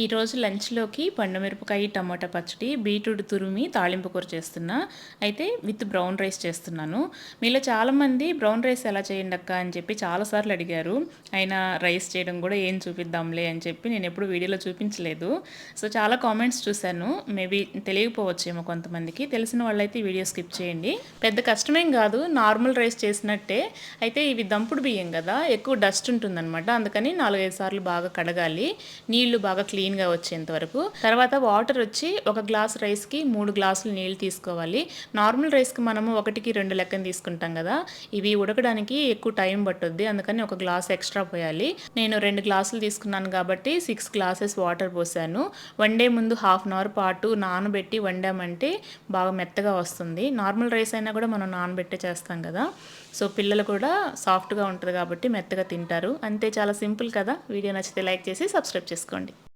ఈరోజు లంచ్లోకి పండుమిరపకాయ టమాటా పచ్చడి, బీట్రూట్ తురిమి తాలింపు కూర చేస్తున్నా. అయితే విత్ బ్రౌన్ రైస్ చేస్తున్నాను. మీలో చాలామంది బ్రౌన్ రైస్ ఎలా చేయండి అక్క అని చెప్పి చాలాసార్లు అడిగారు. అయినా రైస్ చేయడం కూడా ఏం చూపిద్దాంలే అని చెప్పి నేను ఎప్పుడు వీడియోలో చూపించలేదు. సో చాలా కామెంట్స్ చూశాను. మేబీ తెలియకపోవచ్చేమో కొంతమందికి. తెలిసిన వాళ్ళైతే ఈ వీడియో స్కిప్ చేయండి. పెద్ద కష్టమేం కాదు, నార్మల్ రైస్ చేసినట్టే. అయితే ఇవి దంపుడు బియ్యం కదా, ఎక్కువ డస్ట్ ఉంటుందన్నమాట. అందుకని 4-5 సార్లు బాగా కడగాలి, నీళ్లు బాగా క్లీన్గా వచ్చేంత వరకు. తర్వాత వాటర్ వచ్చి 1 గ్లాస్ రైస్కి 3 గ్లాసులు నీళ్ళు తీసుకోవాలి. నార్మల్ రైస్కి మనము 1కి 2 లెక్కన తీసుకుంటాం కదా, ఇవి ఉడకడానికి ఎక్కువ టైం పట్టుద్ది. అందుకని 1 గ్లాస్ ఎక్స్ట్రా పోయాలి. నేను 2 గ్లాసులు తీసుకున్నాను కాబట్టి 6 గ్లాసెస్ వాటర్ పోసాను. వండే ముందు 1/2 అవర్ పాటు నానబెట్టి వండామంటే బాగా మెత్తగా వస్తుంది. నార్మల్ రైస్ అయినా కూడా మనం నానబెట్టే చేస్తాం కదా, సో పిల్లలు కూడా సాఫ్ట్గా ఉంటుంది కాబట్టి మెత్తగా తింటారు. అంతే, చాలా సింపుల్ కదా. వీడియో నచ్చితే లైక్ చేసి సబ్స్క్రైబ్ చేసుకోండి.